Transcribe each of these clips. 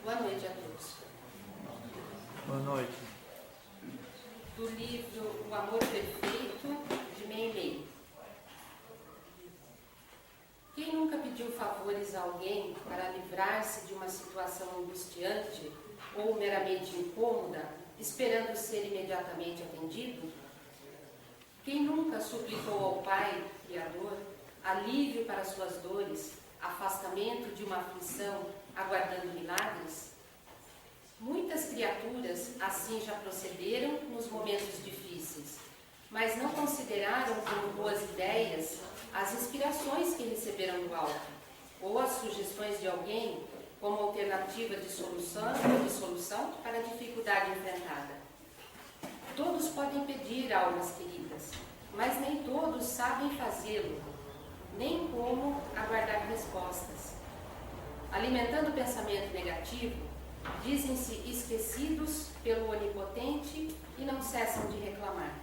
Boa noite a todos. Boa noite. Do livro O Amor Perfeito, de Meimei. Quem nunca pediu favores a alguém para livrar-se de uma situação angustiante ou meramente incômoda, esperando ser imediatamente atendido? Quem nunca suplicou ao Pai, Criador, alívio para suas dores, afastamento de uma aflição, aguardando milagres? Muitas criaturas assim já procederam nos momentos difíceis, mas não consideraram como boas ideias as inspirações que receberam do alto, ou as sugestões de alguém como alternativa de solução para a dificuldade enfrentada. Todos podem pedir, almas queridas, mas nem todos sabem fazê-lo, nem como aguardar respostas. Alimentando o pensamento negativo, dizem-se esquecidos pelo Onipotente e não cessam de reclamar.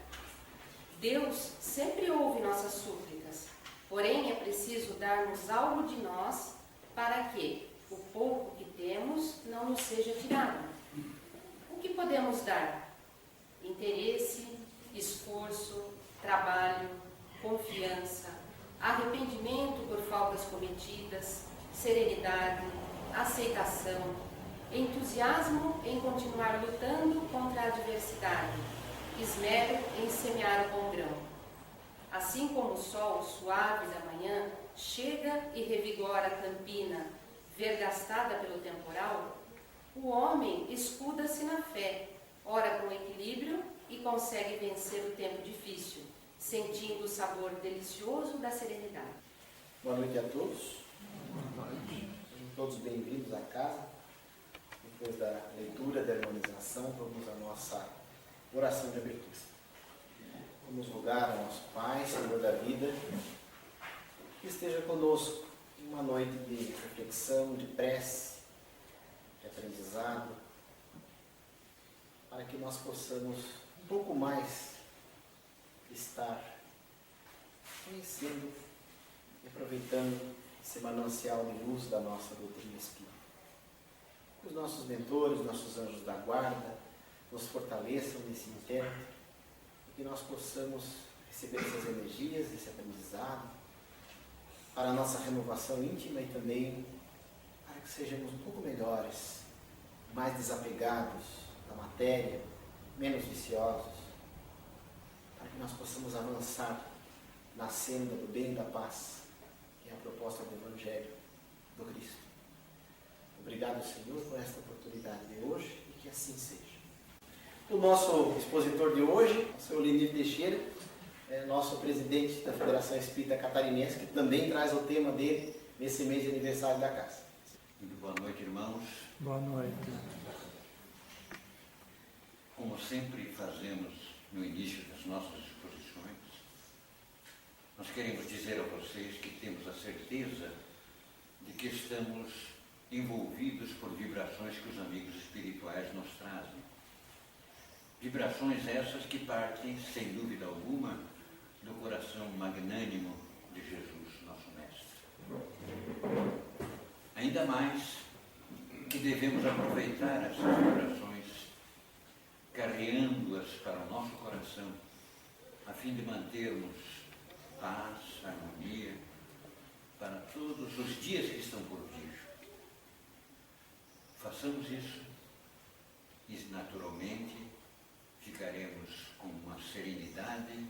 Deus sempre ouve nossas súplicas, porém é preciso darmos algo de nós para que o pouco que temos não nos seja tirado. O que podemos dar? Interesse, esforço, trabalho, confiança, arrependimento por faltas cometidas, serenidade, aceitação, entusiasmo em continuar lutando contra a adversidade, esmero em semear o bom grão. Assim como o sol suave da manhã chega e revigora a campina vergastada pelo temporal, o homem escuda-se na fé, ora com equilíbrio e consegue vencer o tempo difícil, sentindo o sabor delicioso da serenidade. Boa noite a todos. Sejam todos bem-vindos à casa. Depois da leitura, da harmonização, vamos à nossa oração de abertura. Vamos rogar ao nosso Pai, Senhor da vida, que esteja conosco em uma noite de reflexão, de prece, de aprendizado, para que nós possamos um pouco mais estar conhecendo e aproveitando esse manancial de luz da nossa doutrina espírita. Que os nossos mentores, nossos anjos da guarda, nos fortaleçam nesse intento e que nós possamos receber essas energias, esse aprendizado, para a nossa renovação íntima e também para que sejamos um pouco melhores, mais desapegados da matéria, menos viciosos, para que nós possamos avançar na senda do bem e da paz, que é a proposta do Evangelho do Cristo. Obrigado, Senhor, por esta oportunidade de hoje e que assim seja. O nosso expositor de hoje, o Sr. Lenir Teixeira, é nosso presidente da Federação Espírita Catarinense, que também traz o tema dele nesse mês de aniversário da casa. Muito boa noite, irmãos. Boa noite. Como sempre fazemos no início das nossas exposições, nós queremos dizer a vocês que temos a certeza de que estamos envolvidos por vibrações que os amigos espirituais nos trazem. Vibrações essas que partem, sem dúvida alguma, do coração magnânimo de Jesus, nosso Mestre. Ainda mais que devemos aproveitar essas vibrações, carreando-as para o nosso coração, a fim de mantermos paz, harmonia, para todos os dias que estão por vir. Façamos isso e, naturalmente, ficaremos com uma serenidade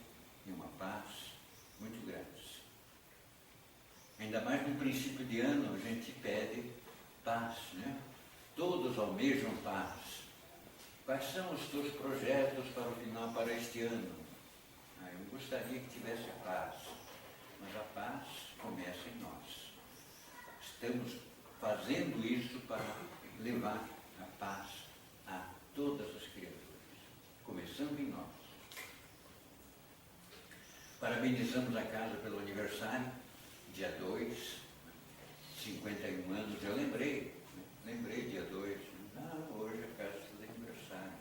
e uma paz muito grandes. Ainda mais no princípio de ano, a gente pede paz, né? Todos almejam paz. Quais são os teus projetos para o final, para este ano? Eu gostaria que tivesse paz, mas a paz começa em nós. Estamos fazendo isso para levar a paz a todas as criaturas, começando em nós. Parabenizamos a casa pelo aniversário, dia 2, 51 anos. Eu lembrei dia 2, hoje a casa está de aniversário.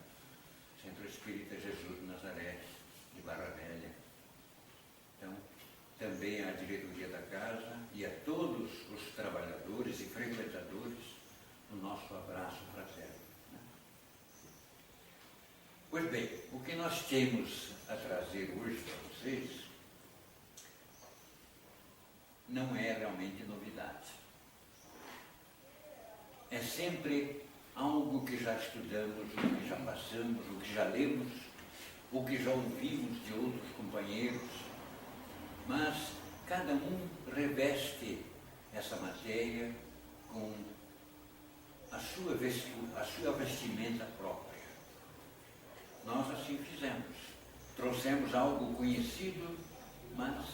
Centro Espírita Jesus de Nazaré, de Barra Velha. Então, também à diretoria da casa e a todos os trabalhadores e frequentadores do nosso nosso abraço fraterno. Pois bem, o que nós temos a trazer hoje para vocês não é realmente novidade. É sempre algo que já estudamos, o que já passamos, o que já lemos, o que já ouvimos de outros companheiros, mas cada um reveste essa matéria com a sua vestimenta própria. Nós assim fizemos. Trouxemos algo conhecido, mas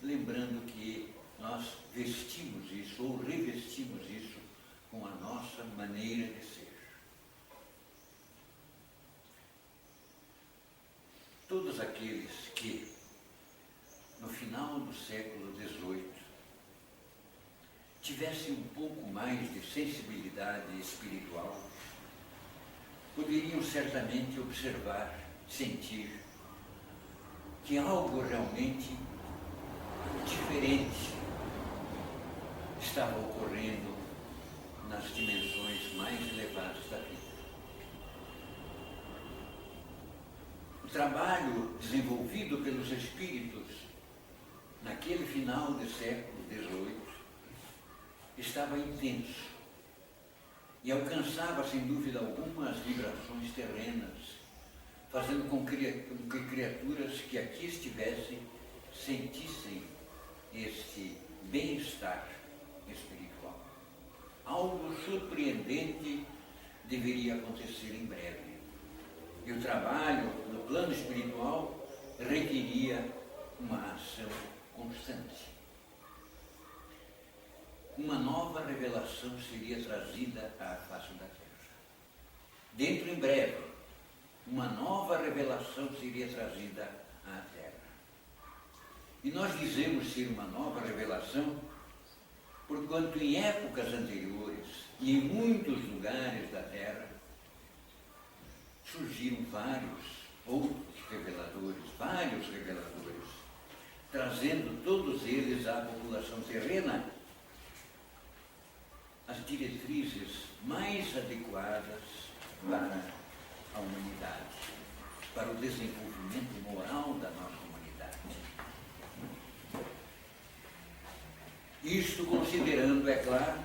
lembrando que nós vestimos isso ou revestimos isso com a nossa maneira de ser. Todos aqueles que, no final do século XVIII, tivessem um pouco mais de sensibilidade espiritual, poderiam certamente observar, sentir que algo realmente diferente estava ocorrendo nas dimensões mais elevadas da vida. O trabalho desenvolvido pelos espíritos naquele final do século XVIII estava intenso e alcançava, sem dúvida alguma, as vibrações terrenas, fazendo com que criaturas que aqui estivessem sentissem este bem-estar espiritual. Algo surpreendente deveria acontecer em breve. E o trabalho no plano espiritual requeria uma ação constante. Uma nova revelação seria trazida à face da Terra. Dentro em breve, uma nova revelação seria trazida à Terra. E nós dizemos ser uma nova revelação, porquanto em épocas anteriores e em muitos lugares da Terra surgiram vários reveladores, trazendo todos eles à população terrena as diretrizes mais adequadas para a humanidade, para o desenvolvimento moral da nossa humanidade. Isto considerando, é claro,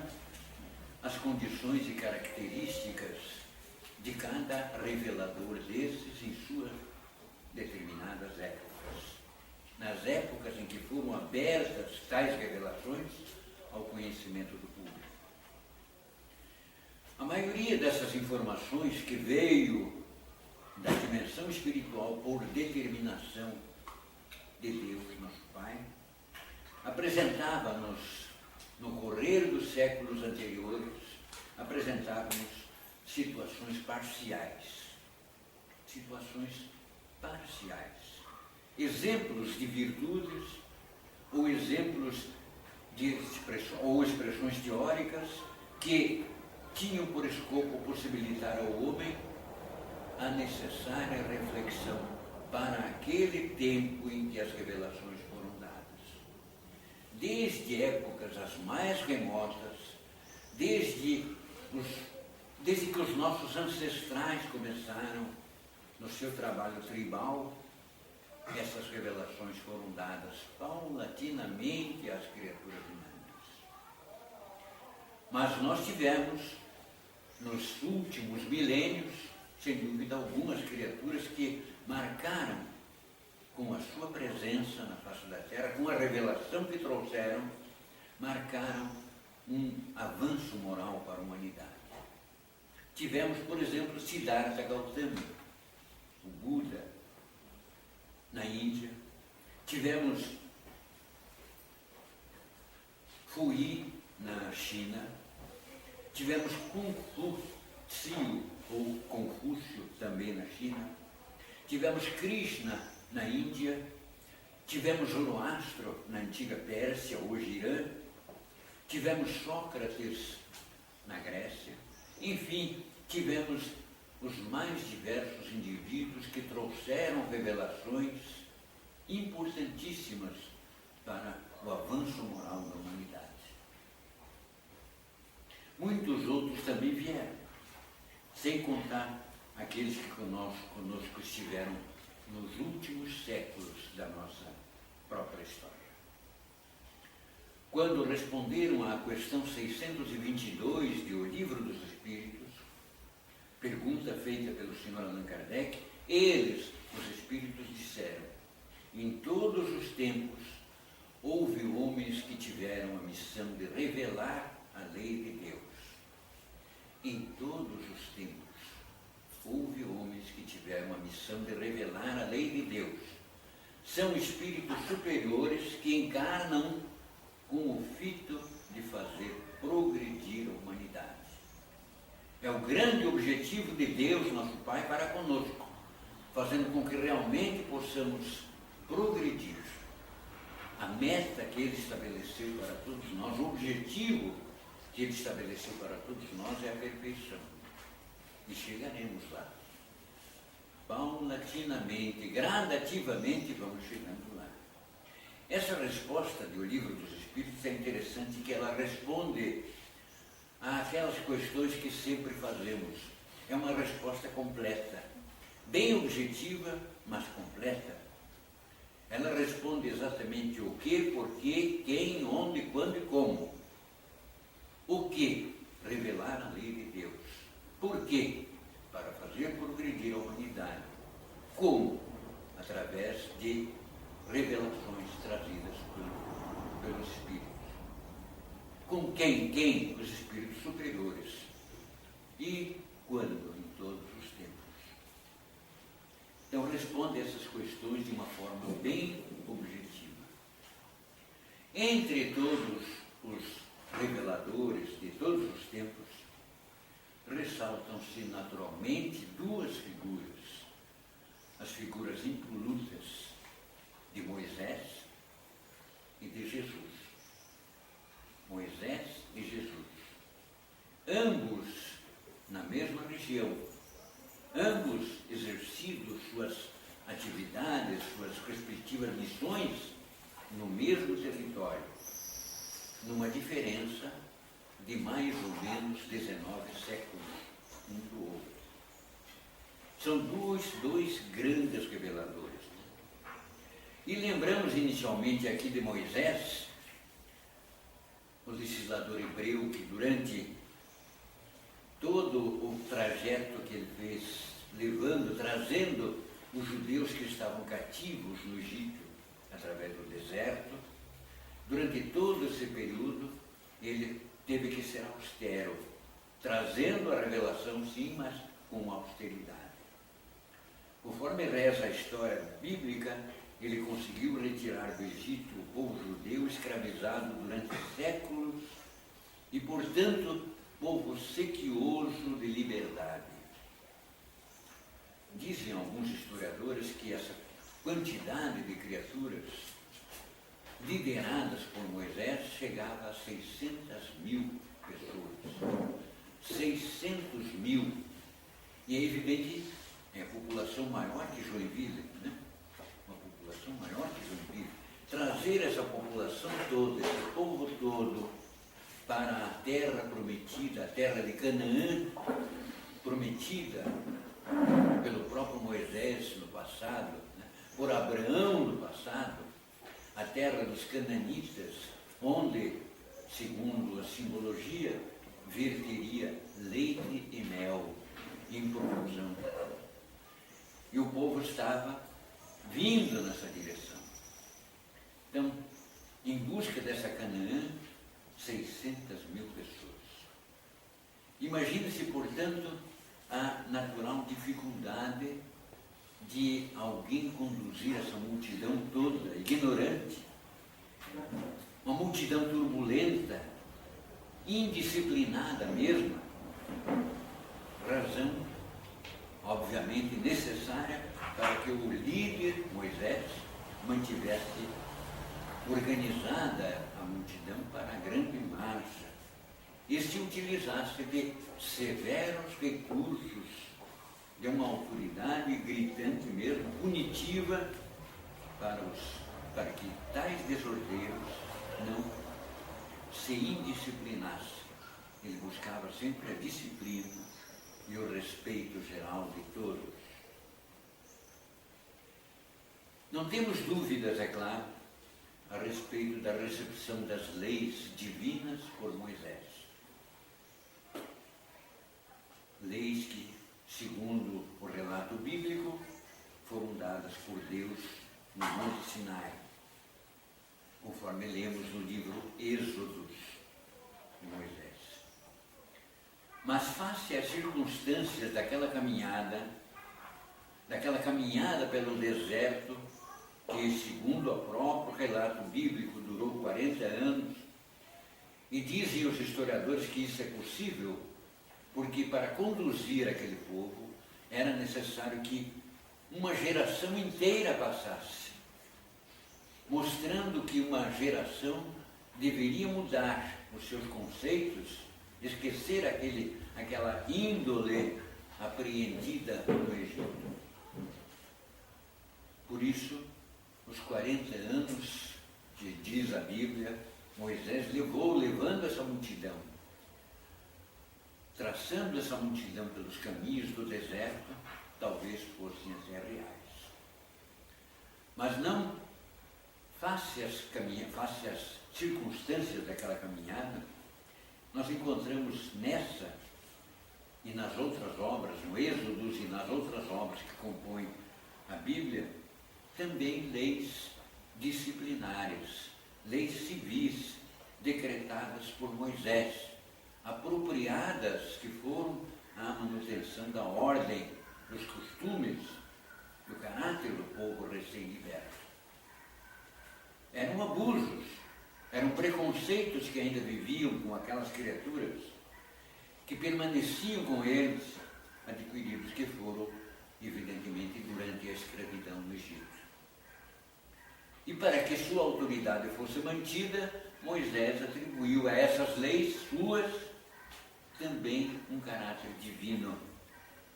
as condições e características de cada revelador desses em suas determinadas épocas. Nas épocas em que foram abertas tais revelações ao conhecimento do público. A maioria dessas informações que veio da dimensão espiritual por determinação de Deus, nosso Pai, apresentava-nos, no correr dos séculos anteriores, apresentava-nos situações parciais. Exemplos de virtudes ou exemplos de expressões teóricas que tinham por escopo possibilitar ao homem a necessária reflexão para aquele tempo em que as revelações foram dadas. Desde épocas as mais remotas, desde que os nossos ancestrais começaram no seu trabalho tribal, essas revelações foram dadas paulatinamente às criaturas humanas. Mas nós tivemos, nos últimos milênios, sem dúvida, algumas criaturas que marcaram, com a sua presença na face da Terra, com a revelação que trouxeram, marcaram um avanço moral para a humanidade. Tivemos, por exemplo, Siddhartha Gautama, o Buda, na Índia. Tivemos Fu-Yi, na China. Tivemos Kung-Fu-Tzu, ou Confúcio, também na China. Tivemos Krishna, na Índia. Tivemos Zoroastro, na antiga Pérsia, hoje Irã. Tivemos Sócrates, na Grécia. Enfim, tivemos os mais diversos indivíduos que trouxeram revelações importantíssimas para o avanço moral da humanidade. muitos outros também vieram, sem contar aqueles que conosco estiveram nos últimos séculos da nossa própria história. Quando responderam à questão 622 de O Livro dos Espíritos, pergunta feita pelo Sr. Allan Kardec, eles, os Espíritos, disseram: em todos os tempos houve homens que tiveram a missão de revelar a lei de Deus. Em todos os tempos houve homens que tiveram a missão de revelar a lei de Deus. São espíritos superiores que encarnam com o fito de fazer progredir a humanidade. É o grande objetivo de Deus, nosso Pai, para conosco, fazendo com que realmente possamos progredir. A meta que Ele estabeleceu para todos nós, o objetivo que Ele estabeleceu para todos nós é a perfeição. E chegaremos lá. Paulatinamente, gradativamente vamos chegando lá. Essa resposta do Livro dos Espíritos é interessante, que ela responde àquelas questões que sempre fazemos. É uma resposta completa, bem objetiva, mas completa. Ela responde exatamente o que, porquê, quem, onde, quando e como. O que? Revelar a lei de Deus. Por quê? Para fazer progredir a humanidade. Como? Através de revelações trazidas pelos Espíritos. Com quem? Quem? Os Espíritos superiores. E quando? Em todos os tempos. Então responde essas questões de uma forma bem objetiva. Entre todos os reveladores de todos os tempos, ressaltam-se naturalmente duas figuras. As figuras impolutas de Moisés e de Jesus. Moisés e Jesus. Ambos na mesma região. Ambos exercido suas atividades, suas respectivas missões no mesmo território, numa diferença de mais ou menos 19 séculos um do outro. São dois grandes reveladores. E lembramos inicialmente aqui de Moisés, o legislador hebreu, que durante todo o trajeto que ele fez, trazendo os judeus que estavam cativos no Egito, através do deserto, durante todo esse período, ele teve que ser austero, trazendo a revelação, sim, mas com austeridade. Conforme reza a história bíblica, ele conseguiu retirar do Egito o povo judeu escravizado durante séculos e, portanto, povo sequioso de liberdade. Dizem alguns historiadores que essa quantidade de criaturas lideradas por Moisés chegava a 600 mil pessoas. 600 mil. E é evidente, é a população maior que Joinville, né? Uma população maior que Joinville. Trazer essa população toda, esse povo todo, para a terra prometida, a terra de Canaã, prometida pelo próprio Moisés no passado, né? Por Abraão no passado, a terra dos cananitas, onde, segundo a simbologia, verteria leite e mel em profusão. E o povo estava vindo nessa direção. Então, em busca dessa Canaã, 600 mil pessoas. Imagine-se, portanto, a natural dificuldade de alguém conduzir essa multidão toda, ignorante, uma multidão turbulenta, indisciplinada mesmo, razão, obviamente, necessária para que o líder, Moisés, mantivesse organizada a multidão para a grande marcha e se utilizasse de severos recursos, de uma autoridade gritante mesmo, punitiva, para que tais desordeiros não se indisciplinassem ele buscava sempre a disciplina e o respeito geral de todos. Não temos dúvidas, é claro, a respeito da recepção das leis divinas por Moisés. Leis que, segundo o relato bíblico, foram dadas por Deus no Monte Sinai, conforme lemos no livro Êxodo de Moisés. Mas face às circunstâncias daquela caminhada pelo deserto, que, segundo o próprio relato bíblico, durou 40 anos, e dizem os historiadores que isso é possível, porque para conduzir aquele povo era necessário que uma geração inteira passasse, mostrando que uma geração deveria mudar os seus conceitos, esquecer aquela índole apreendida no Egito. Por isso, os 40 anos que diz a Bíblia, Moisés levando essa multidão, traçando essa multidão pelos caminhos do deserto, talvez fossem até reais. Mas não, face às circunstâncias daquela caminhada, nós encontramos nessa e nas outras obras, no Êxodo e nas outras obras que compõem a Bíblia, também leis disciplinares, leis civis decretadas por Moisés, apropriadas que foram à manutenção da ordem, dos costumes, do caráter do povo recém-liberto. Eram abusos, eram preconceitos que ainda viviam com aquelas criaturas, que permaneciam com eles, adquiridos que foram, evidentemente, durante a escravidão no Egito. E para que sua autoridade fosse mantida, Moisés atribuiu a essas leis suas também um caráter divino,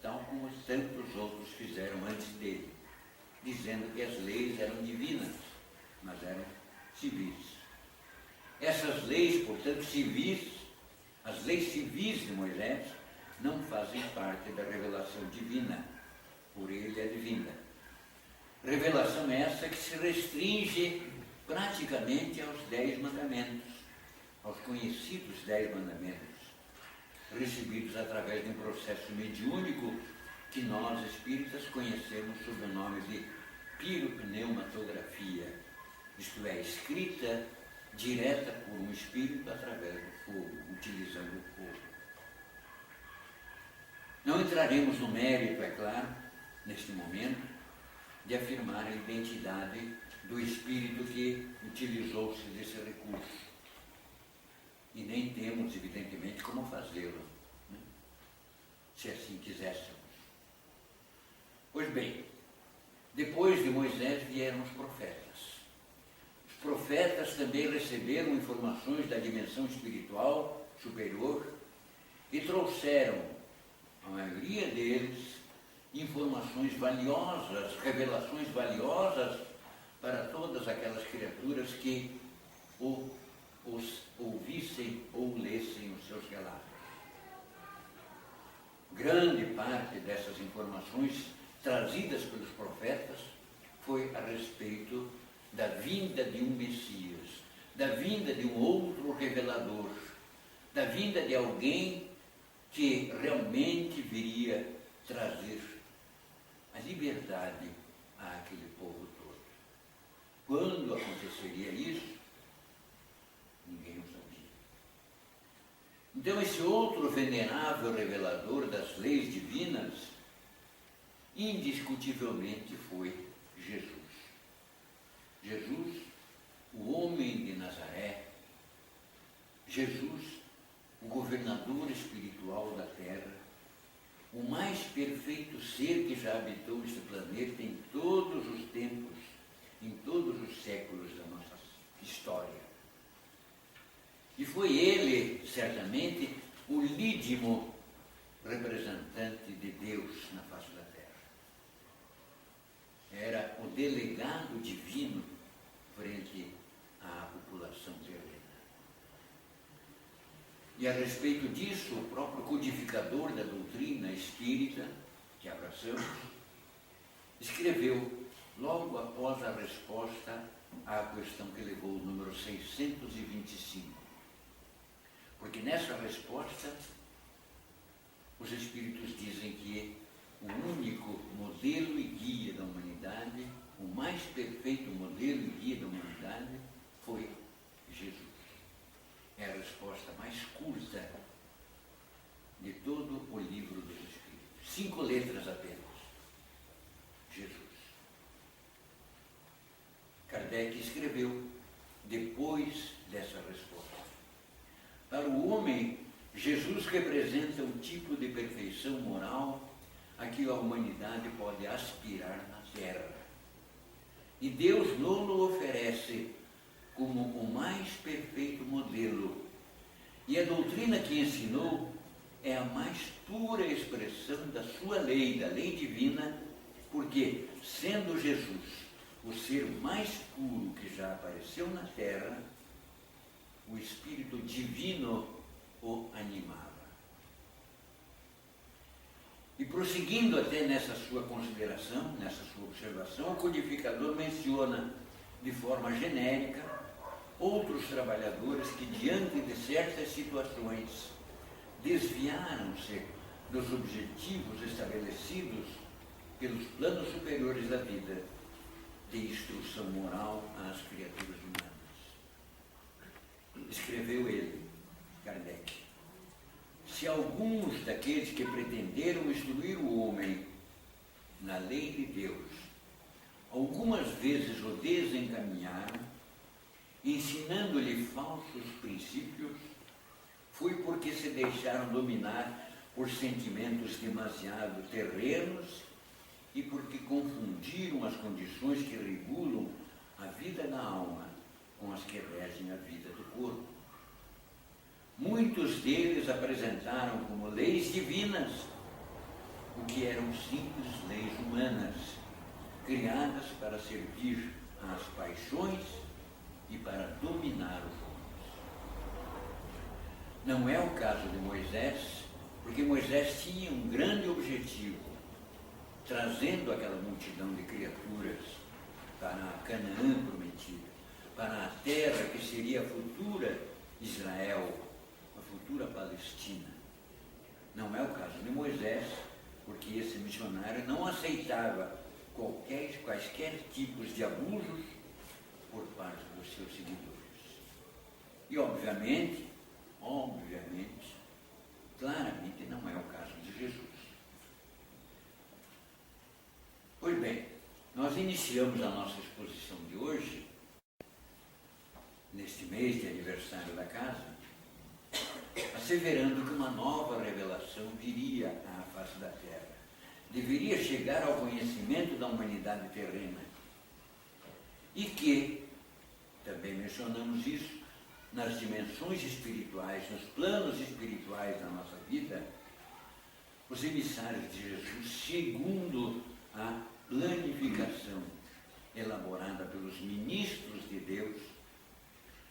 tal como tantos outros fizeram antes dele, dizendo que as leis eram divinas, mas eram civis. Essas leis, portanto, civis, as leis civis de Moisés, não fazem parte da revelação divina, por ele advinda. Revelação essa que se restringe praticamente aos 10 mandamentos, aos conhecidos 10 mandamentos, recebidos através de um processo mediúnico que nós, espíritas, conhecemos sob o nome de piropneumatografia, isto é, escrita direta por um espírito através do fogo, utilizando o fogo. Não entraremos no mérito, é claro, neste momento, de afirmar a identidade do espírito que utilizou-se desse recurso. E nem temos, evidentemente, como fazê-lo, né? Se assim quiséssemos. Pois bem, depois de Moisés vieram os profetas. Os profetas também receberam informações da dimensão espiritual superior e trouxeram, a maioria deles, informações valiosas, revelações valiosas para todas aquelas criaturas que os ouvissem ou lessem os seus relatos. Grande parte dessas informações trazidas pelos profetas foi a respeito da vinda de um Messias, da vinda de um outro revelador, da vinda de alguém que realmente viria trazer a liberdade àquele povo todo. Quando aconteceria isso? Ninguém o sabia. Então, esse outro venerável revelador das leis divinas, indiscutivelmente foi Jesus. Jesus, o homem de Nazaré, Jesus, o governador espiritual da terra, o mais perfeito ser que já habitou este planeta em todos os tempos, em todos os séculos da nossa história. E foi ele, certamente, o lídimo representante de Deus na face da terra. Era o delegado divino frente à população terrena. E E a respeito disso, o próprio codificador da doutrina espírita, que abraçamos, escreveu, logo após a resposta à questão que levou o número 625. Porque nessa resposta, os Espíritos dizem que o único modelo e guia da humanidade, o mais perfeito modelo e guia da humanidade, foi Jesus. É a resposta mais curta de todo o livro dos Espíritos. 5 letras apenas. Jesus. Kardec escreveu depois dessa resposta. Para o homem, Jesus representa o tipo de perfeição moral a que a humanidade pode aspirar na Terra. E Deus nos oferece como o mais perfeito modelo. E a doutrina que ensinou é a mais pura expressão da sua lei, da lei divina, porque, sendo Jesus o ser mais puro que já apareceu na Terra, o Espírito Divino o animava. E prosseguindo até nessa sua consideração, nessa sua observação, o codificador menciona de forma genérica outros trabalhadores que, diante de certas situações, desviaram-se dos objetivos estabelecidos pelos planos superiores da vida de instrução moral às criaturas humanas. Escreveu ele, Kardec: se alguns daqueles que pretenderam instruir o homem na lei de Deus, algumas vezes o desencaminharam, ensinando-lhe falsos princípios, foi porque se deixaram dominar por sentimentos demasiado terrenos e porque confundiram as condições que regulam a vida da alma com as que regem a vida do corpo. Muitos deles apresentaram como leis divinas o que eram simples leis humanas, criadas para servir às paixões e para dominar os homens. Não é o caso de Moisés, porque Moisés tinha um grande objetivo, trazendo aquela multidão de criaturas para a Canaã prometida, para a terra que seria a futura Israel, a futura Palestina. Não é o caso de Moisés, porque esse missionário não aceitava quaisquer tipos de abusos por parte dos seus seguidores. E obviamente, claramente não é o caso de Jesus. Pois bem, nós iniciamos a nossa exposição de hoje, neste mês de aniversário da casa, asseverando que uma nova revelação viria à face da Terra. Deveria chegar ao conhecimento da humanidade terrena. E que, também mencionamos isso, nas dimensões espirituais, nos planos espirituais da nossa vida, os emissários de Jesus, segundo a planificação elaborada pelos ministros de Deus,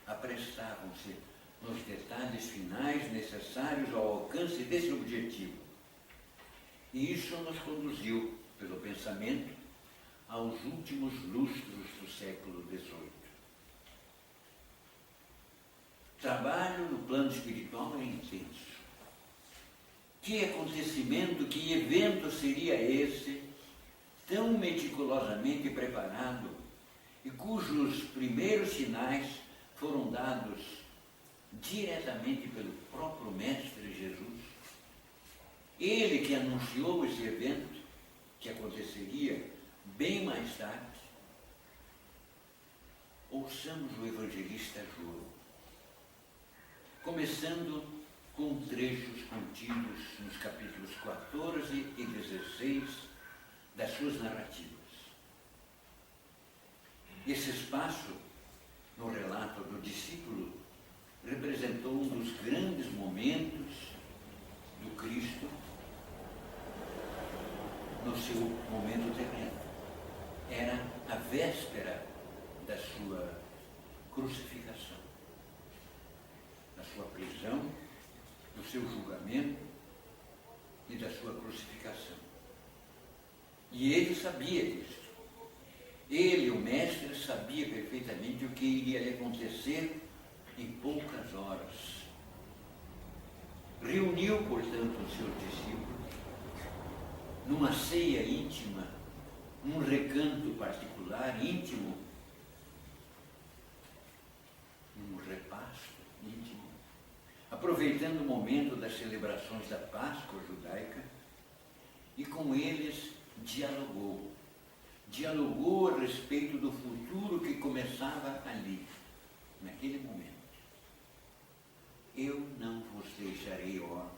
aprestavam-se nos detalhes finais necessários ao alcance desse objetivo. E isso nos conduziu, pelo pensamento, aos últimos lustros do século XVIII. Trabalho no plano espiritual era intenso. Que acontecimento, que evento seria esse, tão meticulosamente preparado e cujos primeiros sinais foram dados diretamente pelo próprio Mestre Jesus? Ele que anunciou esse evento, que aconteceria bem mais tarde. Ouçamos o evangelista João, começando com trechos contidos nos capítulos 14 e 16 das suas narrativas. Esse espaço, no relato do discípulo, representou um dos grandes momentos do Cristo no seu momento terreno. Era a véspera da sua crucificação, da sua prisão do seu julgamento e da sua crucificação. E ele sabia disso. Ele, o mestre, sabia perfeitamente o que iria lhe acontecer em poucas horas. Reuniu, portanto, os seus discípulos numa ceia íntima, num recanto particular, íntimo, num repasto íntimo, aproveitando o momento das celebrações da Páscoa judaica, e com eles dialogou a respeito do futuro que começava ali, naquele momento. Eu não vos deixarei órfãos.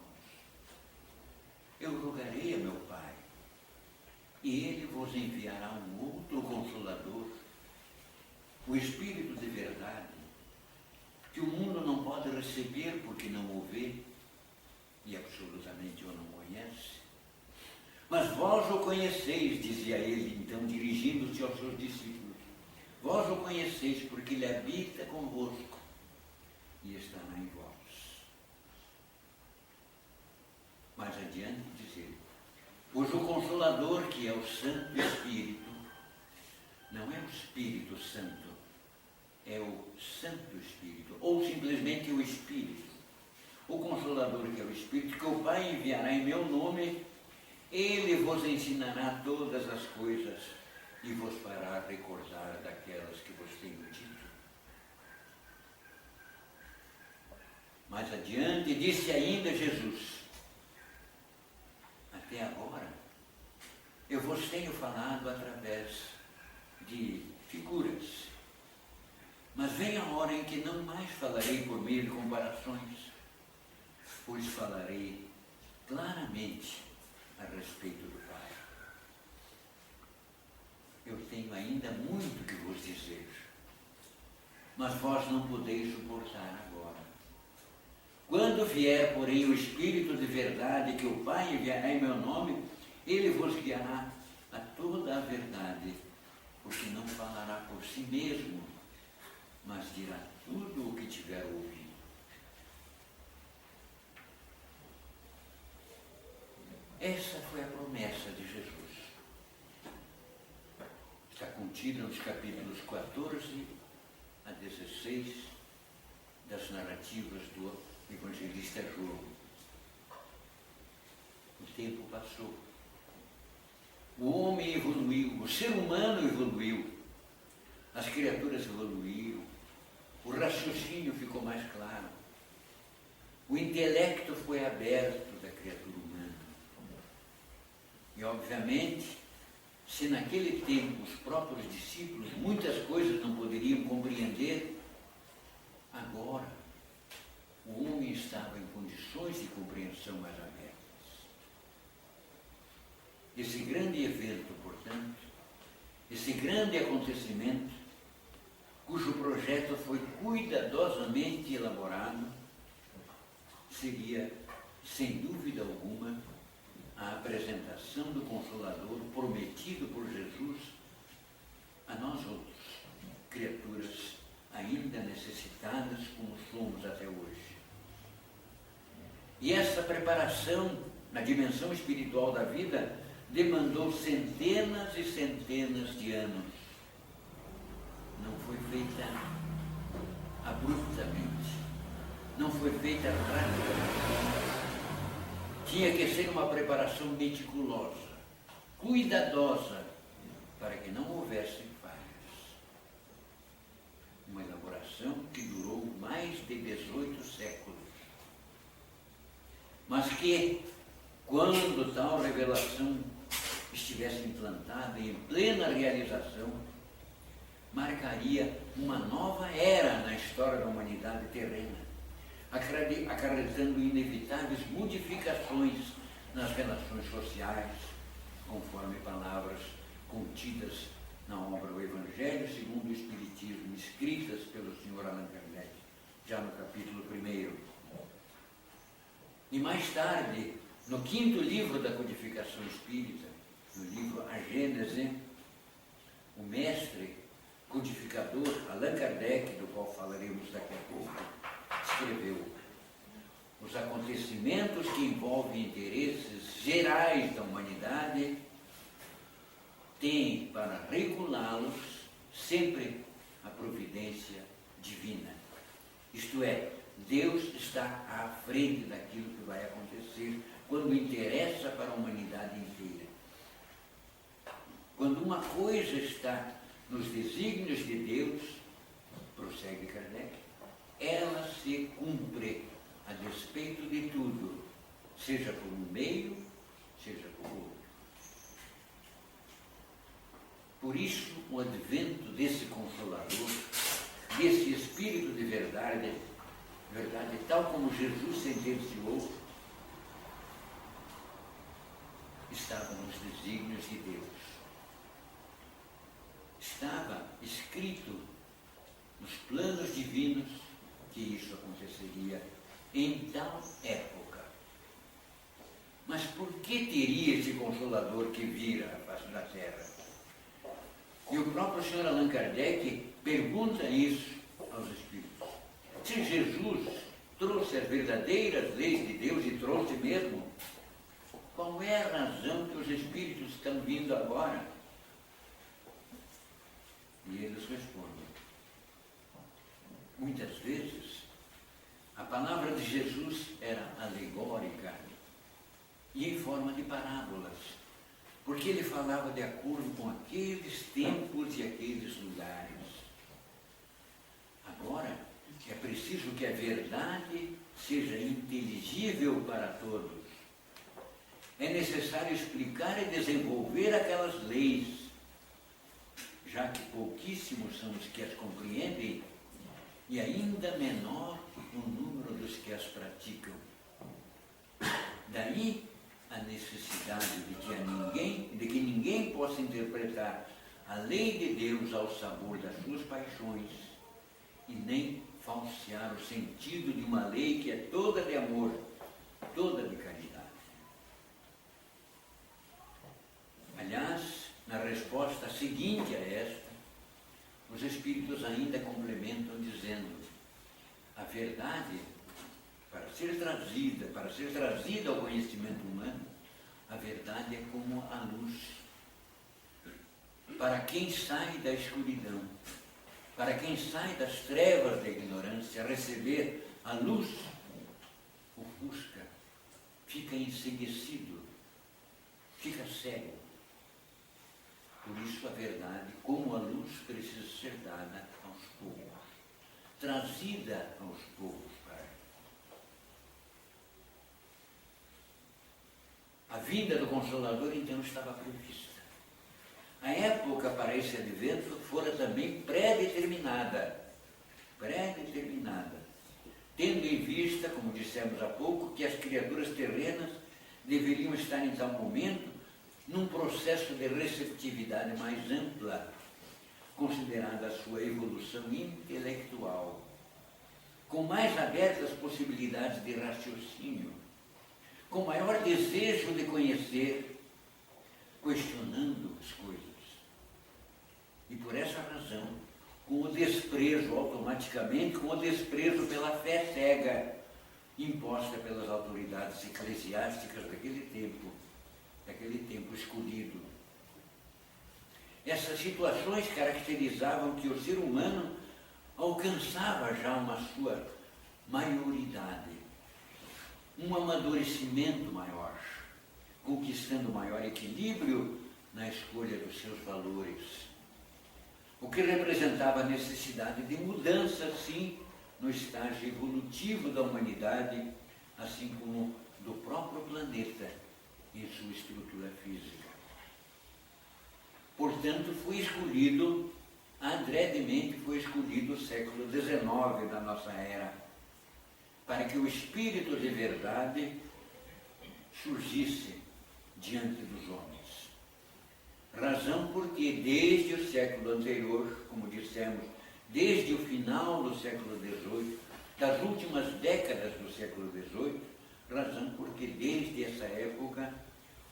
Eu rogarei a meu Pai, e Ele vos enviará um outro Consolador, o Espírito de verdade, que o mundo não pode receber porque não o vê e absolutamente o não conhece. Mas vós o conheceis, dizia ele então, dirigindo-se aos seus discípulos. Vós o conheceis porque ele habita convosco e estará em vós. Mais adiante diz ele, pois o Consolador, que é o Santo Espírito, não é o Espírito Santo, é o Santo Espírito, ou simplesmente o Espírito. O Consolador, que é o Espírito, que o Pai enviará em meu nome, ele vos ensinará todas as coisas e vos fará recordar daquelas que vos tenho dito. Mais adiante, disse ainda Jesus, até agora, eu vos tenho falado através de figuras, mas vem a hora em que não mais falarei por meio de comparações, pois falarei claramente a respeito do Pai. Eu tenho ainda muito que vos dizer, mas vós não podeis suportar agora. Quando vier, porém, o Espírito de verdade que o Pai enviará em meu nome, ele vos guiará a toda a verdade, porque não falará por si mesmo, mas dirá tudo o que tiver ouvido. Essa foi a promessa de Jesus. Está contida nos capítulos 14 a 16 das narrativas do evangelista João. O tempo passou. O homem evoluiu, o ser humano evoluiu, as criaturas evoluíram, o raciocínio ficou mais claro, o intelecto foi aberto da criatura humana. E, obviamente, se naquele tempo os próprios discípulos muitas coisas não poderiam compreender, agora o homem estava em condições de compreensão mais abertas. Esse grande evento, portanto, esse grande acontecimento, cujo projeto foi cuidadosamente elaborado, seria, sem dúvida alguma, a apresentação do Consolador prometido por Jesus a nós outros, criaturas ainda necessitadas como somos até hoje. E essa preparação na dimensão espiritual da vida demandou centenas e centenas de anos. Não foi feita abruptamente, não foi feita rapidamente. Tinha que ser uma preparação meticulosa, cuidadosa, para que não houvesse falhas. Uma elaboração que durou mais de 18 séculos. Mas que, quando tal revelação estivesse implantada e em plena realização, marcaria uma nova era na história da humanidade terrena, acarretando inevitáveis modificações nas relações sociais, conforme palavras contidas na obra O Evangelho segundo o Espiritismo, escritas pelo Sr. Allan Kardec, já no capítulo 1. E mais tarde, no 5º livro da Codificação Espírita, no livro A Gênese, o mestre codificador Allan Kardec, do qual falaremos daqui a pouco, escreveu: os acontecimentos que envolvem interesses gerais da humanidade têm para regulá-los sempre a providência divina. Isto é, Deus está à frente daquilo que vai acontecer quando interessa para a humanidade inteira. Quando uma coisa está nos desígnios de Deus, prossegue Kardec, ela se cumpre a despeito de tudo, seja por um meio, seja por outro. Por isso, o advento desse Consolador, desse Espírito de verdade, tal como Jesus sentenciou, estava nos desígnios de Deus. Estava escrito nos planos divinos que isso aconteceria em tal época. Mas por que teria esse Consolador que vir à face da terra? E o próprio Sr. Allan Kardec pergunta isso aos Espíritos. Se Jesus trouxe as verdadeiras leis de Deus, e trouxe mesmo, qual é a razão que os Espíritos estão vindo agora? E eles respondem. Muitas vezes, a palavra de Jesus era alegórica e em forma de parábolas, porque ele falava de acordo com aqueles tempos e aqueles lugares. Agora, é preciso que a verdade seja inteligível para todos. É necessário explicar e desenvolver aquelas leis, já que pouquíssimos são os que as compreendem e ainda menor o número dos que as praticam. Daí a necessidade de que ninguém possa interpretar a lei de Deus ao sabor das suas paixões e nem falsear o sentido de uma lei que é toda de amor, toda de caridade. Aliás, na resposta seguinte a esta, os Espíritos ainda complementam dizendo: a verdade, para ser trazida ao conhecimento humano, a verdade é como a luz. Para quem sai da escuridão, para quem sai das trevas da ignorância, receber a luz, ofusca, fica enceguecido, fica cego. Por isso a verdade, como a luz, precisa ser dada aos poucos, trazida aos poucos para ela. A vinda do Consolador, então, estava prevista. A época para esse advento fora também pré-determinada, tendo em vista, como dissemos há pouco, que as criaturas terrenas deveriam estar em tal momento num processo de receptividade mais ampla, considerada a sua evolução intelectual, com mais abertas possibilidades de raciocínio, com maior desejo de conhecer, questionando as coisas. E por essa razão, com o desprezo pela fé cega, imposta pelas autoridades eclesiásticas daquele tempo escolhido. Essas situações caracterizavam que o ser humano alcançava já uma sua maioridade, um amadurecimento maior, conquistando maior equilíbrio na escolha dos seus valores, o que representava a necessidade de mudança, sim, no estágio evolutivo da humanidade, assim como do próprio planeta em sua estrutura física. Portanto, adredemente foi escolhido o século XIX da nossa era, para que o Espírito de verdade surgisse diante dos homens. Razão porque desde o século anterior, como dissemos, desde o final do século XVIII, das últimas décadas do século XVIII, razão porque desde essa época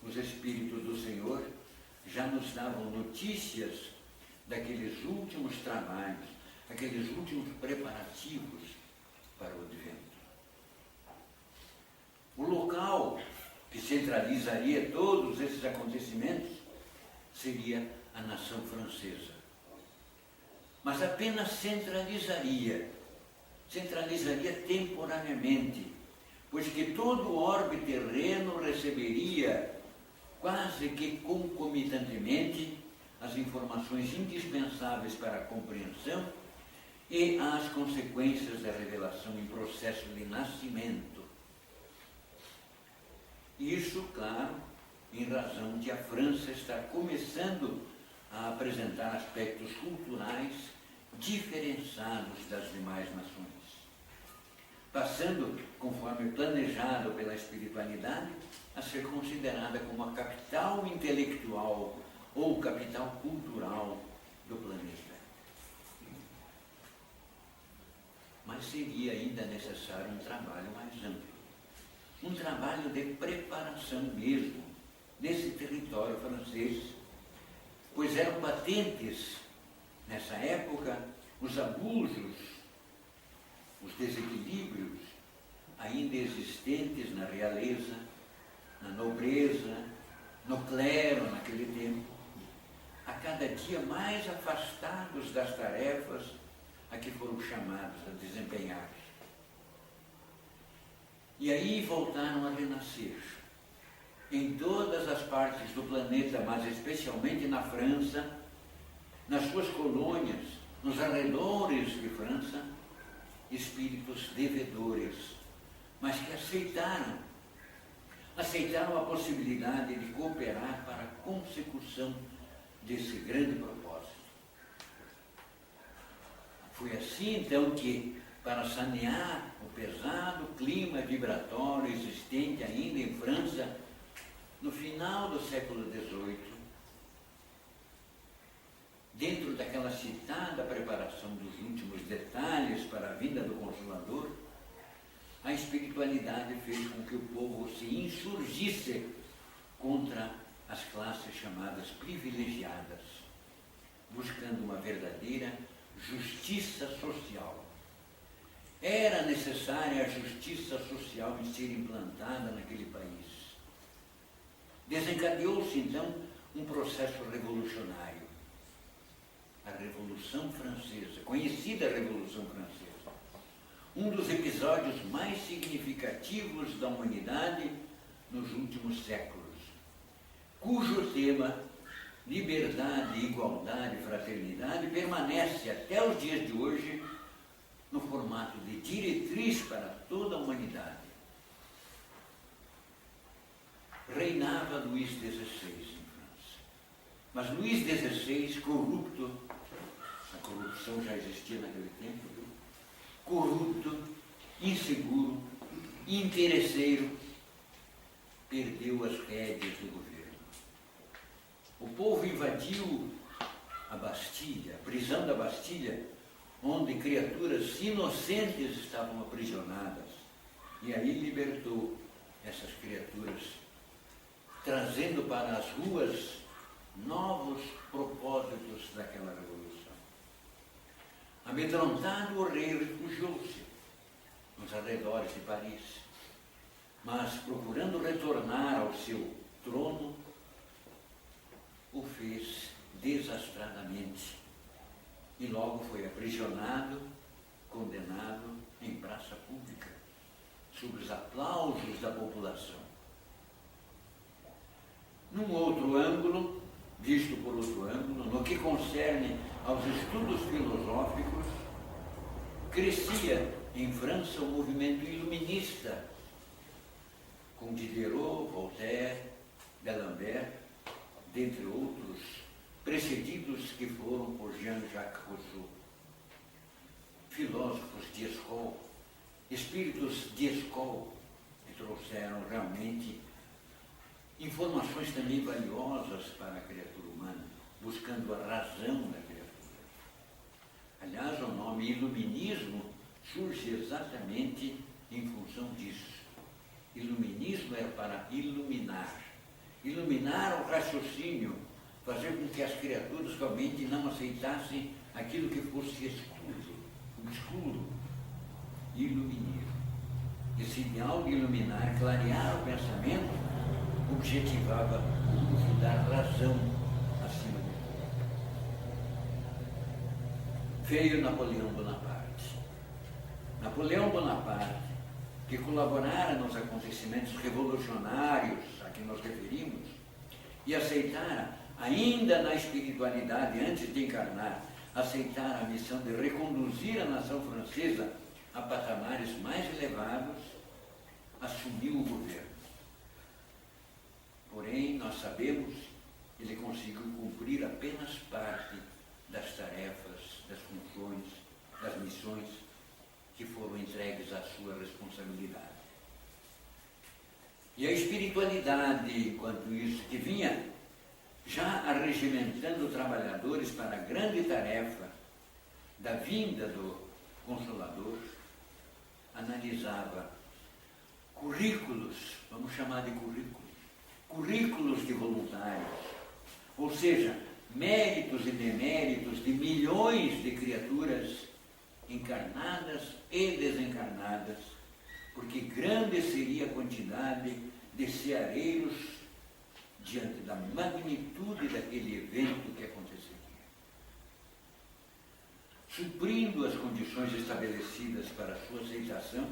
os Espíritos do Senhor já nos davam notícias daqueles últimos trabalhos, aqueles últimos preparativos para o advento. O local que centralizaria todos esses acontecimentos seria a nação francesa. Mas apenas centralizaria temporariamente, pois que todo o orbe terreno receberia quase que concomitantemente as informações indispensáveis para a compreensão e as consequências da revelação em processo de nascimento. Isso, claro, em razão de a França estar começando a apresentar aspectos culturais diferenciados das demais nações, passando, conforme planejado pela espiritualidade, a ser considerada como a capital intelectual ou capital cultural do planeta. Mas seria ainda necessário um trabalho mais amplo, um trabalho de preparação mesmo desse território francês, pois eram patentes nessa época os abusos, os desequilíbrios ainda existentes na realeza, na nobreza, no clero naquele tempo, a cada dia mais afastados das tarefas a que foram chamados a desempenhar. E aí voltaram a renascer em todas as partes do planeta, mas especialmente na França, nas suas colônias, nos arredores de França, espíritos devedores, mas que aceitaram a possibilidade de cooperar para a consecução desse grande propósito. Foi assim, então, que, para sanear o pesado clima vibratório existente ainda em França, no final do século XVIII, dentro daquela citada preparação dos últimos detalhes para a vinda do Consolador, a espiritualidade fez com que o povo se insurgisse contra as classes chamadas privilegiadas, buscando uma verdadeira justiça social. Era necessária a justiça social em ser implantada naquele país. Desencadeou-se, então, um processo revolucionário. A Revolução Francesa, conhecida Revolução Francesa. Um dos episódios mais significativos da humanidade nos últimos séculos, cujo tema, liberdade, igualdade e fraternidade, permanece até os dias de hoje no formato de diretriz para toda a humanidade. Reinava Luís XVI em França. Mas Luís XVI, corrupto, a corrupção já existia naquele tempo, corrupto, inseguro, interesseiro, perdeu as rédeas do governo. O povo invadiu a Bastilha, a prisão da Bastilha, onde criaturas inocentes estavam aprisionadas, e aí libertou essas criaturas, trazendo para as ruas novos propósitos daquela revolução. Amedrontado, o rei refugiou-se nos arredores de Paris, mas procurando retornar ao seu trono, o fez desastradamente e logo foi aprisionado, condenado em praça pública, sob os aplausos da população. Num outro ângulo, visto por outro ângulo, no que concerne aos estudos filosóficos, crescia em França o movimento iluminista, com Diderot, Voltaire, D'Alembert, dentre outros, precedidos que foram por Jean-Jacques Rousseau. Filósofos de escola, espíritos de escola, que trouxeram realmente informações também valiosas para a criatura humana, buscando a razão da criatura. Aliás, o nome iluminismo surge exatamente em função disso. Iluminismo era para iluminar. Iluminar o raciocínio, fazer com que as criaturas realmente não aceitassem aquilo que fosse escuro. Iluminismo. esse ideal de iluminar, clarear o pensamento, objetivava o uso da razão acima de tudo. Veio Napoleão Bonaparte. Napoleão Bonaparte, que colaborara nos acontecimentos revolucionários a que nos referimos e aceitara, ainda na espiritualidade, antes de encarnar, aceitar a missão de reconduzir a nação francesa a patamares mais elevados, assumiu o governo. Porém, nós sabemos, ele conseguiu cumprir apenas parte das tarefas, das funções, das missões que foram entregues à sua responsabilidade. E a espiritualidade, enquanto isso, que vinha já arregimentando trabalhadores para a grande tarefa da vinda do Consolador, analisava currículos, vamos chamar de currículos de voluntários, ou seja, méritos e deméritos de milhões de criaturas encarnadas e desencarnadas, porque grande seria a quantidade de ceareiros diante da magnitude daquele evento que aconteceria. Suprindo as condições estabelecidas para a sua aceitação,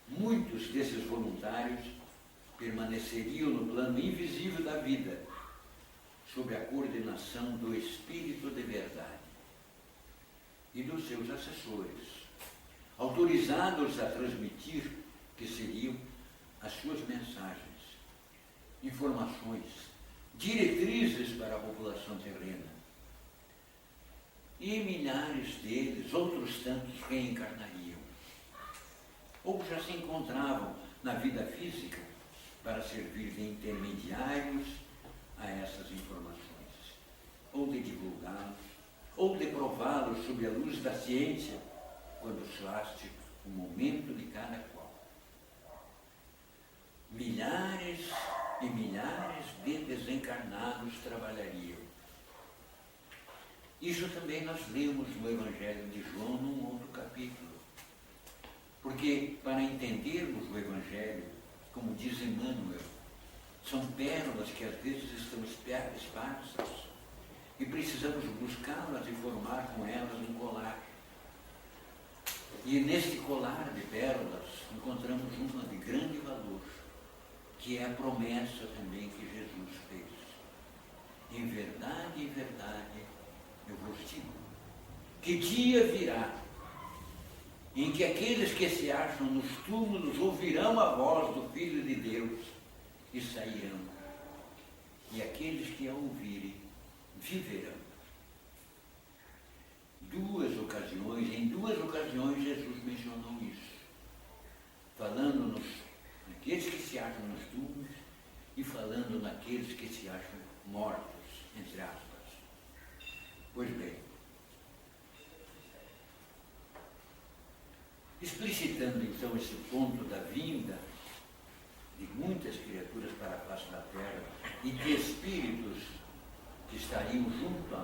muitos desses voluntários permaneceriam no plano invisível da vida, sob a coordenação do Espírito de Verdade e dos seus assessores, autorizados a transmitir que seriam as suas mensagens, informações, diretrizes para a população terrena. E milhares deles, outros tantos, reencarnariam. Ou já se encontravam na vida física para servir de intermediários a essas informações, ou de divulgá-los, ou de prová-los sob a luz da ciência, quando chegasse o momento de cada qual. Milhares e milhares de desencarnados trabalhariam. Isso também nós lemos no Evangelho de João, num outro capítulo. Porque, para entendermos o Evangelho, como diz Emmanuel, são pérolas que às vezes estão esparsas e precisamos buscá-las e formar com elas um colar. E neste colar de pérolas encontramos uma de grande valor, que é a promessa também que Jesus fez. Em verdade, eu vos digo, que dia virá em que aqueles que se acham nos túmulos ouvirão a voz do Filho de Deus e sairão, e aqueles que a ouvirem viverão. Em duas ocasiões Jesus mencionou isso, falando naqueles que se acham nos túmulos e falando naqueles que se acham mortos, entre aspas. Pois bem, explicitando então esse ponto da vinda de muitas criaturas para a face da terra e de espíritos que estariam junto a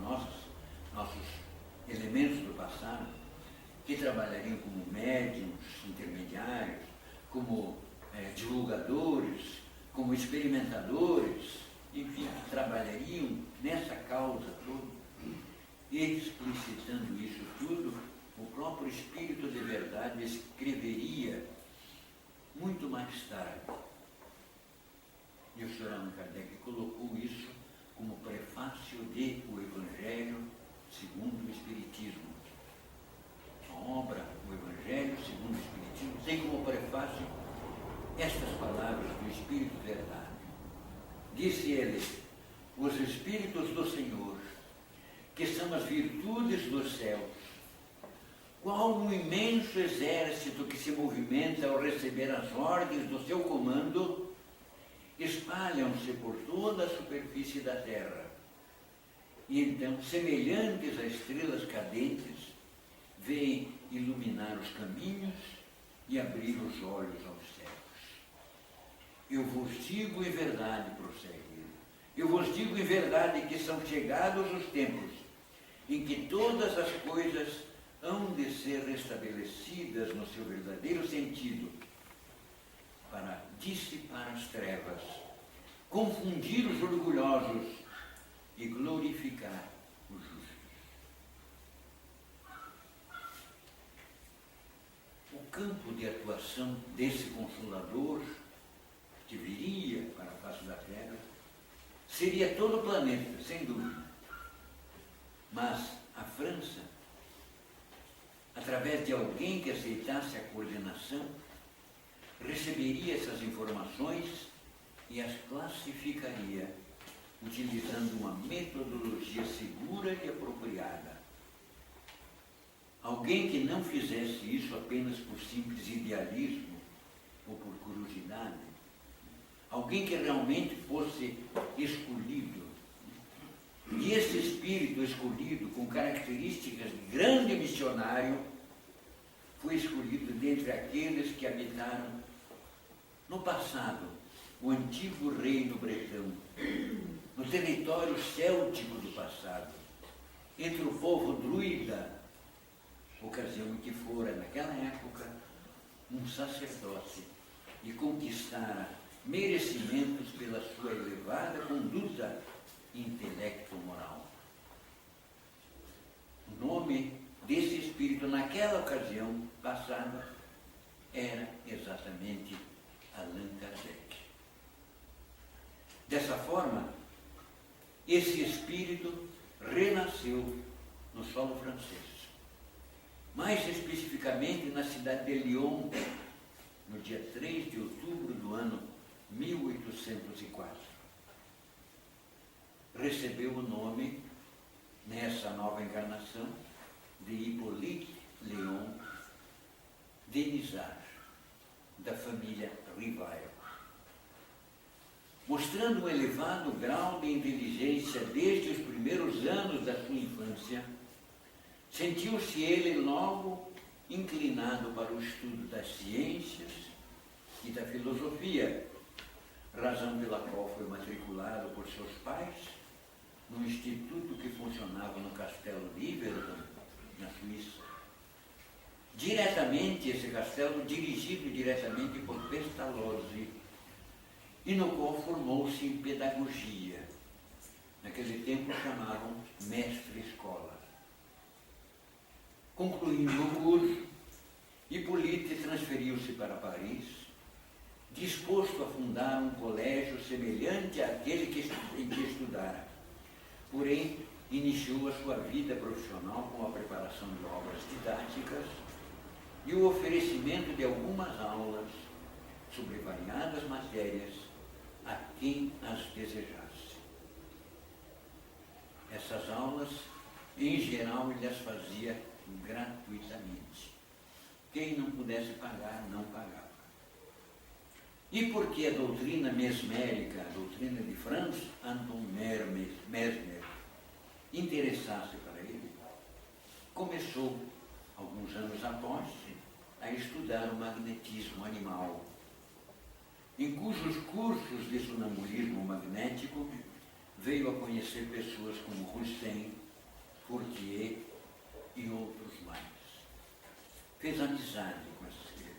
nós, nossos elementos do passado, que trabalhariam como médiuns, intermediários, como divulgadores, como experimentadores, enfim, que trabalhariam nessa causa toda, explicitando isso tudo, o próprio Espírito de Verdade escreveria muito mais tarde. E o Sr. Allan Kardec colocou isso como prefácio de O Evangelho segundo o Espiritismo. A obra, O Evangelho segundo o Espiritismo, tem como prefácio estas palavras do Espírito Verdade. Disse ele: os Espíritos do Senhor, que são as virtudes dos céus, qual um imenso exército que se movimenta ao receber as ordens do seu comando, espalham-se por toda a superfície da terra. E então, semelhantes a estrelas cadentes, vêm iluminar os caminhos e abrir os olhos aos céus. Eu vos digo em verdade, prossegue ele, eu vos digo em verdade que são chegados os tempos em que todas as coisas hão de ser restabelecidas no seu verdadeiro sentido, para dissipar as trevas, confundir os orgulhosos e glorificar os justos. O campo de atuação desse Consolador, que viria para a face da Terra, seria todo o planeta, sem dúvida. Mas a França, através de alguém que aceitasse a coordenação, receberia essas informações e as classificaria, utilizando uma metodologia segura e apropriada. Alguém que não fizesse isso apenas por simples idealismo ou por curiosidade, alguém que realmente fosse escolhido, e esse espírito escolhido, com características de grande missionário, foi escolhido dentre aqueles que habitaram no passado o antigo reino bretão, no território céltico do passado, entre o povo druida, ocasião em que fora, naquela época, um sacerdote e conquistara merecimentos pela sua elevada conduta intelecto-moral. O nome desse espírito, naquela ocasião passada, era exatamente Allan Kardec. Dessa forma, esse espírito renasceu no solo francês, mais especificamente na cidade de Lyon, no dia 3 de outubro do ano 1804. Recebeu o nome, nessa nova encarnação, de Hippolyte Léon Denisard, da família Rivail. Mostrando um elevado grau de inteligência desde os primeiros anos da sua infância, sentiu-se ele logo inclinado para o estudo das ciências e da filosofia, razão pela qual foi matriculado por seus pais num instituto que funcionava no castelo de Yverdon, na Suíça. Diretamente, esse castelo dirigido diretamente por Pestalozzi, e no qual formou-se em pedagogia. Naquele tempo chamavam mestre-escola. Concluindo o curso, Hippolyte transferiu-se para Paris, disposto a fundar um colégio semelhante àquele em que estudara. Porém, iniciou a sua vida profissional com a preparação de obras didáticas e o oferecimento de algumas aulas sobre variadas matérias a quem as desejasse. Essas aulas, em geral, ele as fazia gratuitamente. Quem não pudesse pagar, não pagava. E porque a doutrina mesmérica, a doutrina de Franz Anton Mesmer, interessasse para ele, começou, alguns anos após, a estudar o magnetismo animal, em cujos cursos de sonambulismo magnético veio a conhecer pessoas como Roussin, Fortier e outros mais. Fez amizade com essas criaturas.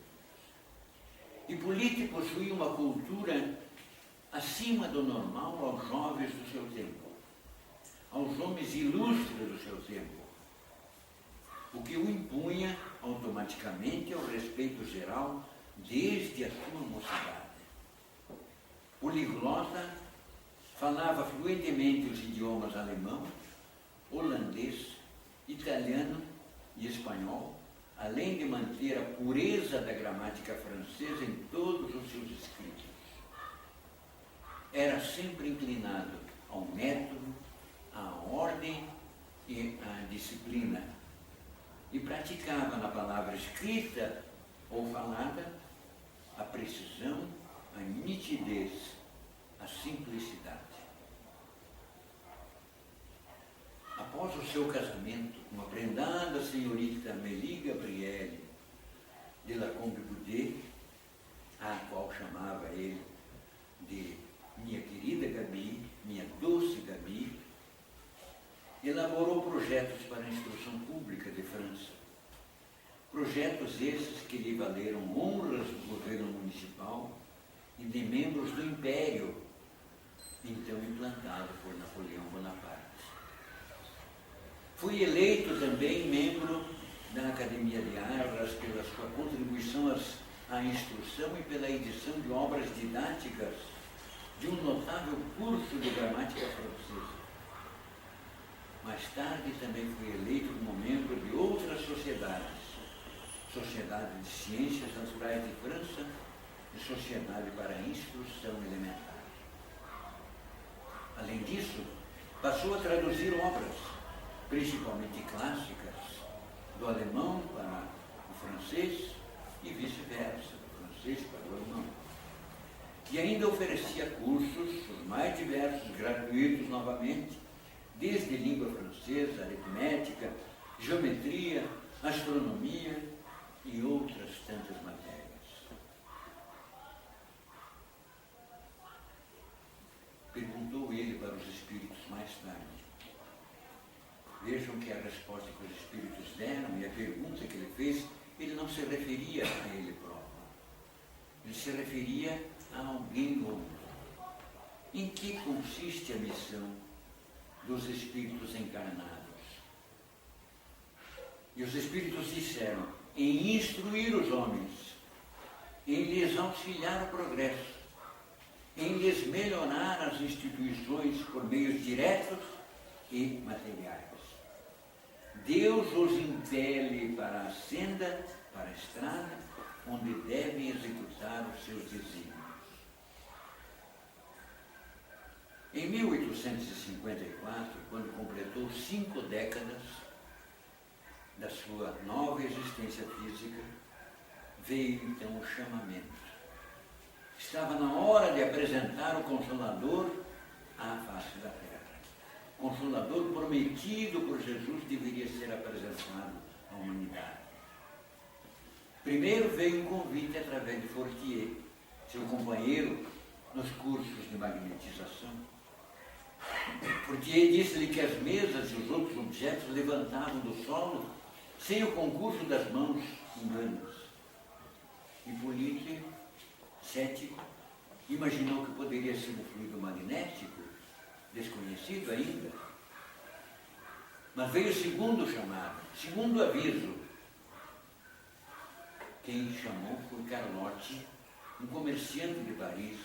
Hippolyte possuía uma cultura acima do normal aos jovens do seu tempo, aos homens ilustres do seu tempo, o que o impunha automaticamente ao respeito geral desde a sua mocidade. Poliglota, falava fluentemente os idiomas alemão, holandês, italiano e espanhol, além de manter a pureza da gramática francesa em todos os seus escritos. Era sempre inclinado ao método, à ordem e à disciplina, e praticava na palavra escrita ou falada a precisão, a nitidez, a simplicidade. Após o seu casamento com a prendada senhorita Amélie Gabrielle de la Combe-Boudet, a qual chamava ele de minha querida Gabi, minha doce Gabi, elaborou projetos para a instrução pública de França, Projetos esses que lhe valeram honras do governo municipal e de membros do Império, então implantado por Napoleão Bonaparte. Fui eleito também membro da Academia de Arras pela sua contribuição à instrução e pela edição de obras didáticas de um notável curso de gramática francesa. Mais tarde também fui eleito como membro de outras sociedades, Sociedade de Ciências Naturais de França e Sociedade para a Instrução Elementar. Além disso, passou a traduzir obras, principalmente clássicas, do alemão para o francês e vice-versa, do francês para o alemão. E ainda oferecia cursos, os mais diversos, gratuitos novamente, desde língua francesa, aritmética, geometria, astronomia e outras tantas matérias. Perguntou ele para os espíritos mais tarde. Vejam que a resposta que os espíritos deram e a pergunta que ele fez, ele não se referia a ele próprio. Ele se referia a alguém outro. Em que consiste a missão dos espíritos encarnados? E os espíritos disseram: em instruir os homens, em lhes auxiliar o progresso, em lhes melhorar as instituições por meios diretos e materiais. Deus os impele para a senda, para a estrada, onde devem executar os seus desígnios. Em 1854, quando completou 5 décadas da sua nova existência física, veio então o chamamento. Estava na hora de apresentar o Consolador à face da terra. O Consolador prometido por Jesus deveria ser apresentado à humanidade. Primeiro veio um convite através de Fortier, seu companheiro nos cursos de magnetização. Fortier disse-lhe que as mesas e os outros objetos levantavam do solo sem o concurso das mãos humanas. Hipólite, cético, imaginou que poderia ser um fluido magnético, desconhecido ainda. Mas veio o segundo chamado, segundo aviso. Quem chamou foi Carlotti, um comerciante de Paris,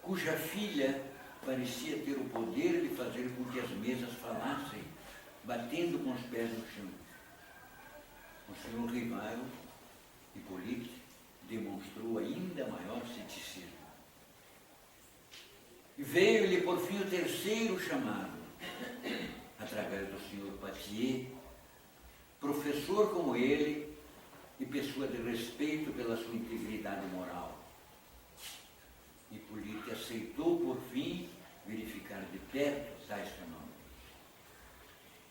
cuja filha parecia ter o poder de fazer com que as mesas falassem, batendo com os pés no chão. O senhor Rivail, Hipólite, demonstrou ainda maior ceticismo. E veio-lhe por fim o terceiro chamado, através do senhor Patier, professor como ele e pessoa de respeito pela sua integridade moral. Hipólite aceitou por fim verificar de perto tais fenômenos.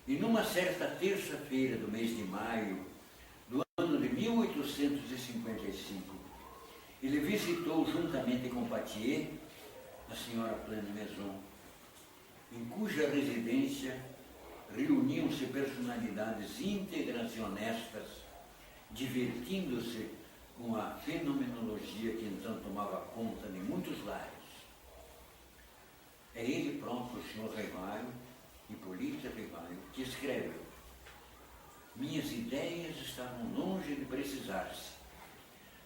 E numa certa terça-feira do mês de maio do ano de 1855, ele visitou juntamente com Patier a senhora Plane-Maison, em cuja residência reuniam-se personalidades íntegras e honestas, divertindo-se com a fenomenologia que então tomava conta de muitos lares. É ele próprio, o senhor Rivail, Hipólite Rivail, que escreve: minhas ideias estavam longe de precisar-se,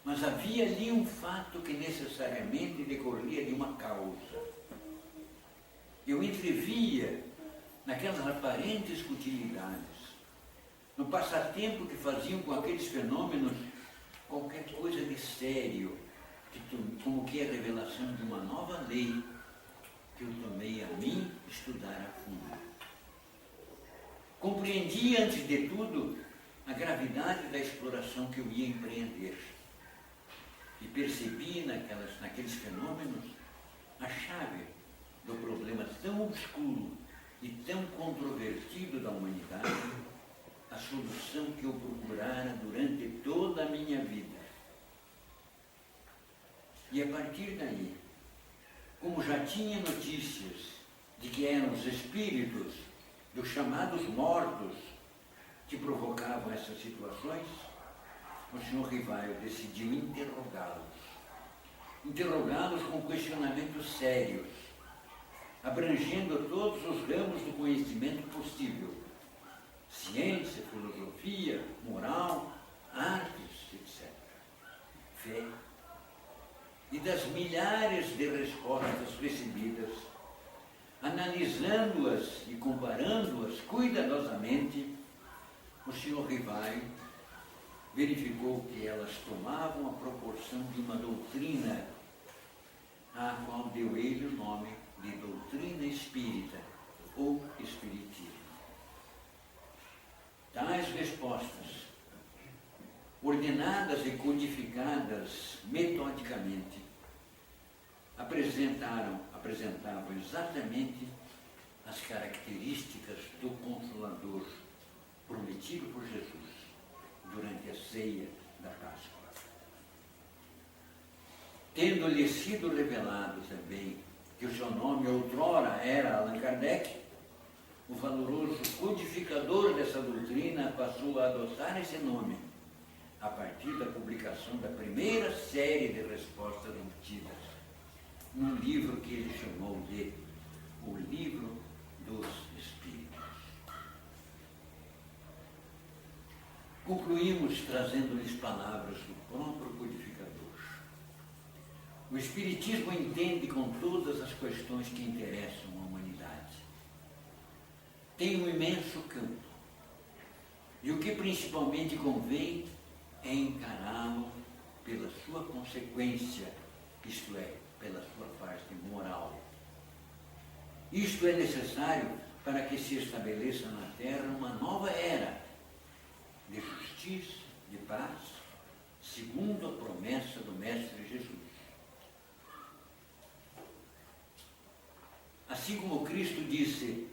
mas havia ali um fato que necessariamente decorria de uma causa. Eu entrevia naquelas aparentes futilidades, no passatempo que faziam com aqueles fenômenos qualquer coisa de sério, como que a revelação de uma nova lei que eu tomei a mim estudar a fundo. Compreendi, antes de tudo, a gravidade da exploração que eu ia empreender. E percebi naqueles fenômenos a chave do problema tão obscuro e tão controvertido da humanidade, a solução que eu procurara durante toda a minha vida. E a partir daí, como já tinha notícias de que eram os espíritos dos chamados mortos que provocavam essas situações, o senhor Rivaio decidiu interrogá-los com questionamentos sérios, abrangendo todos os ramos do conhecimento possível: ciência, filosofia, moral, artes, etc. Fé. E das milhares de respostas recebidas, analisando-as e comparando-as cuidadosamente, o senhor Rivaio verificou que elas tomavam a proporção de uma doutrina, a qual deu ele o nome de doutrina espírita ou espiritismo. Tais respostas, ordenadas e codificadas metodicamente, apresentavam exatamente as características do Consolador prometido por Jesus durante a ceia da Páscoa. Tendo-lhe sido revelado também que o seu nome outrora era Allan Kardec, o valoroso codificador dessa doutrina passou a adotar esse nome a partir da publicação da primeira série de respostas obtidas num livro que ele chamou de O Livro dos Espíritos. Concluímos trazendo-lhes palavras do próprio codificador. O Espiritismo entende com todas as questões que interessam a humanidade. Tem um imenso campo. E o que principalmente convém é encará-lo pela sua consequência, isto é, pela sua parte moral. Isto é necessário para que se estabeleça na Terra uma nova era de justiça, de paz, segundo a promessa do Mestre Jesus. Assim como Cristo disse: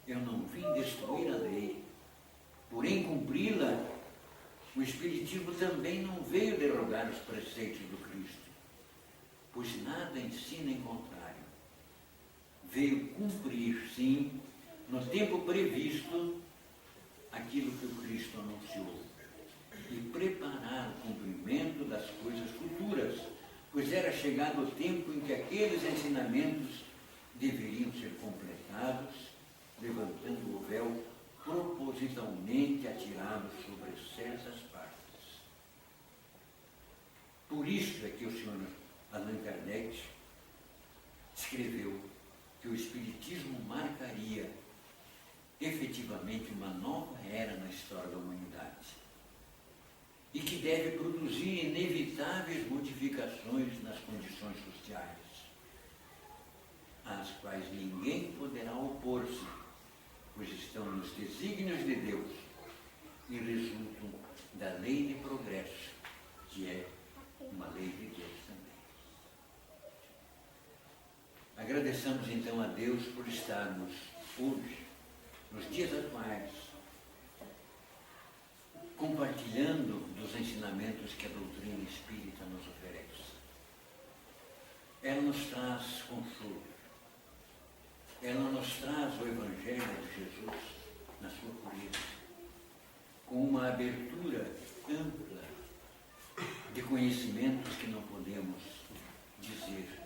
eu não vim destruir a lei, porém cumpri-la, o Espiritismo também não veio derogar os preceitos do Cristo, pois nada ensina em contrário. Veio cumprir, sim, no tempo previsto, aquilo que o Cristo anunciou, e preparar o cumprimento das coisas futuras, pois era chegado o tempo em que aqueles ensinamentos deveriam ser completados, levantando o véu propositalmente atirado sobre certas partes. Por isso é que o senhor Allan Kardec escreveu que o Espiritismo marcaria efetivamente uma nova era na história da humanidade e que deve produzir inevitáveis modificações nas condições sociais, às quais ninguém poderá opor-se, pois estão nos desígnios de Deus e resultam da lei de progresso, que é uma lei de Deus também. Agradeçamos então a Deus por estarmos hoje, nos dias atuais, compartilhando dos ensinamentos que a doutrina espírita nos oferece. Ela nos traz consolo. Ela nos traz o Evangelho de Jesus na sua pureza, com uma abertura ampla de conhecimentos que não podemos dizer,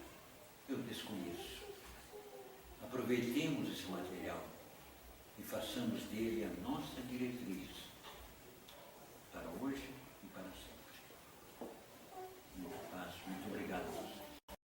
eu desconheço. Aproveitemos esse material e façamos dele a nossa diretriz